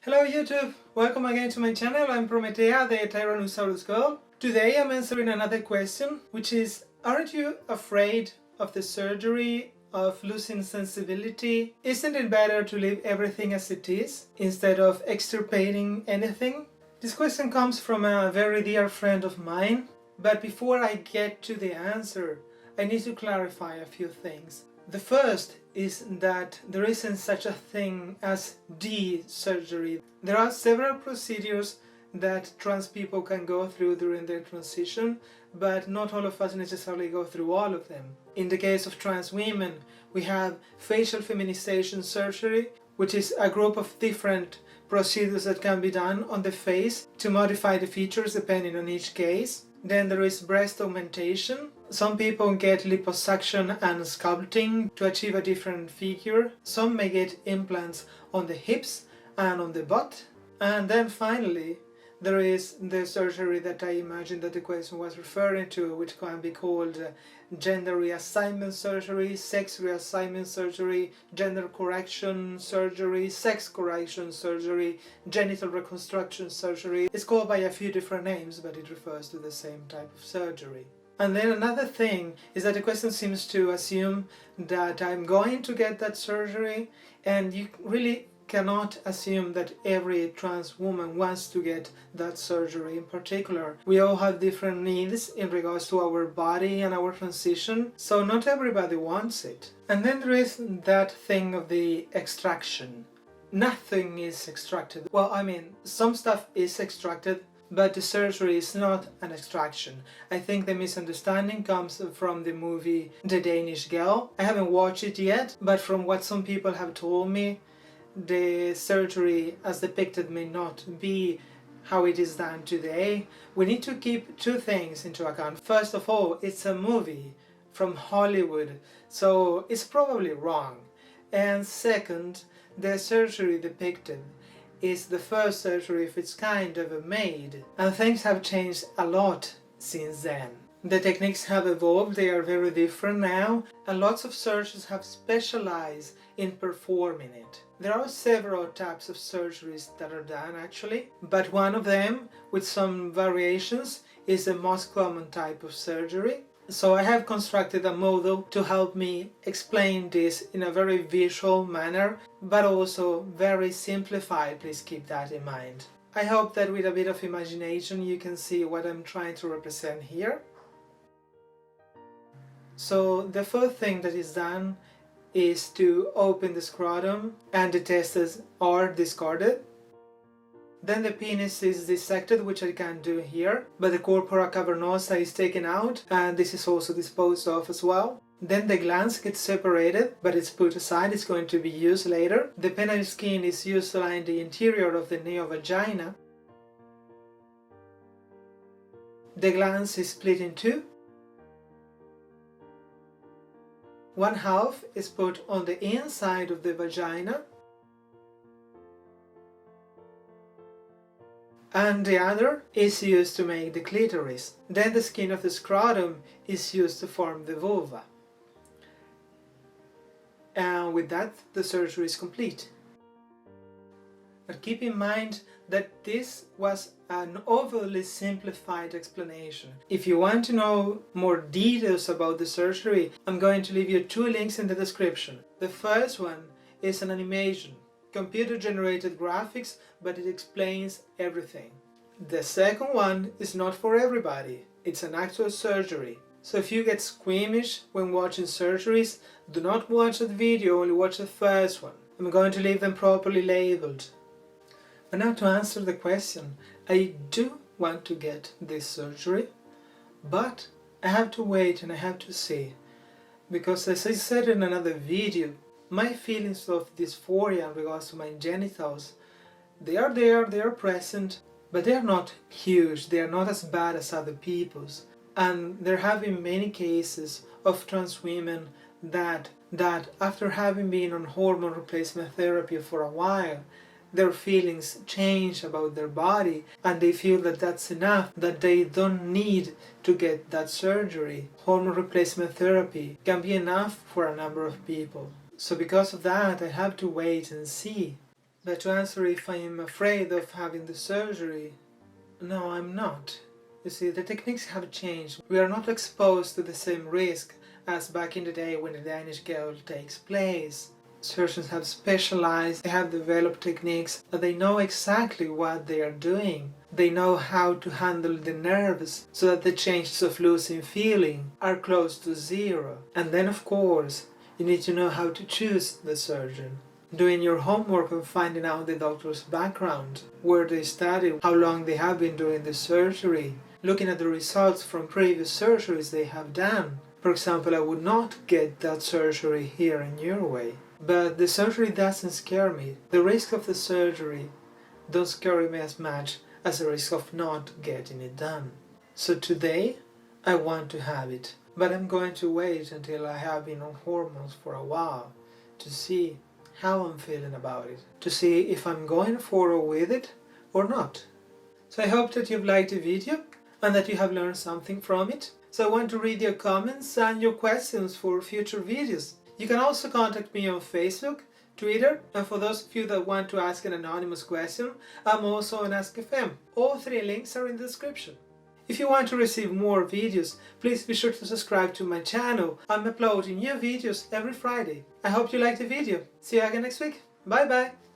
Hello YouTube! Welcome again to my channel. I'm Promethea, the Tyrannosaurus girl. Today I'm answering another question, which is, aren't you afraid of the surgery, of losing sensibility? Isn't it better to leave everything as it is, instead of extirpating anything? This question comes from a very dear friend of mine, but before I get to the answer, I need to clarify a few things. The first is that there isn't such a thing as surgery. There are several procedures that trans people can go through during their transition, but not all of us necessarily go through all of them. In the case of trans women, we have facial feminization surgery, which is a group of different procedures that can be done on the face to modify the features depending on each case. Then there is breast augmentation. Some people get liposuction and sculpting to achieve a different figure. Some may get implants on the hips and on the butt. And then finally, there is the surgery that I imagine that the question was referring to, which can be called gender reassignment surgery, sex reassignment surgery, gender correction surgery, sex correction surgery, genital reconstruction surgery. It's called by a few different names, but it refers to the same type of surgery. And then another thing is that the question seems to assume that I'm going to get that surgery, and you really cannot assume that every trans woman wants to get that surgery. In particular, we all have different needs in regards to our body and our transition, so not everybody wants it. And then there is that thing of the extraction. Nothing is extracted. Well, I mean, some stuff is extracted, but the surgery is not an extraction. I think the misunderstanding comes from the movie The Danish Girl. I haven't watched it yet, but from what some people have told me, the surgery as depicted may not be how it is done today. We need to keep two things into account. First of all, it's a movie from Hollywood, so it's probably wrong. And second, the surgery depicted is the first surgery of its kind ever made, and things have changed a lot since then. The techniques have evolved, they are very different now, and lots of surgeons have specialized in performing it. There are several types of surgeries that are done actually, but one of them, with some variations, is the most common type of surgery. So I have constructed a model to help me explain this in a very visual manner, but also very simplified, please keep that in mind. I hope that with a bit of imagination you can see what I'm trying to represent here. So the first thing that is done is to open the scrotum and the testes are discarded. Then the penis is dissected, which I can't do here, but the corpora cavernosa is taken out and this is also disposed of as well. Then the glands get separated, but it's put aside, it's going to be used later. The penile skin is used to line the interior of the neovagina. The glans is split in two. One half is put on the inside of the vagina, and the other is used to make the clitoris. Then the skin of the scrotum is used to form the vulva. And with that, the surgery is complete. But keep in mind that this was an overly simplified explanation. If you want to know more details about the surgery, I'm going to leave you two links in the description. The first one is an animation, computer-generated graphics, but it explains everything. The second one is not for everybody, it's an actual surgery. So if you get squeamish when watching surgeries, do not watch that video, only watch the first one. I'm going to leave them properly labeled. But now to answer the question, I do want to get this surgery, but I have to wait and I have to see. Because as I said in another video, my feelings of dysphoria in regards to my genitals, they are there, they are present, but they are not huge, they are not as bad as other people's. And there have been many cases of trans women that after having been on hormone replacement therapy for a while, their feelings change about their body and they feel that that's enough, that they don't need to get that surgery. Hormone replacement therapy can be enough for a number of people. So because of that, I have to wait and see. But to answer if I am afraid of having the surgery, no, I'm not. You see, the techniques have changed. We are not exposed to the same risk as back in the day when the Danish girl takes place. Surgeons have specialized, they have developed techniques that they know exactly what they are doing. They know how to handle the nerves so that the chances of losing feeling are close to zero. And then of course, you need to know how to choose the surgeon. Doing your homework and finding out the doctor's background, where they studied, how long they have been doing the surgery, looking at the results from previous surgeries they have done. For example, I would not get that surgery here in Norway. But the surgery doesn't scare me. The risk of the surgery don't scare me as much as the risk of not getting it done. So today, I want to have it. But I'm going to wait until I have been on hormones for a while to see how I'm feeling about it. To see if I'm going forward with it or not. So I hope that you've liked the video and that you have learned something from it. So I want to read your comments and your questions for future videos. You can also contact me on Facebook, Twitter, and for those of you that want to ask an anonymous question, I'm also on Ask.fm. All 3 links are in the description. If you want to receive more videos, please be sure to subscribe to my channel. I'm uploading new videos every Friday. I hope you liked the video. See you again next week. Bye bye!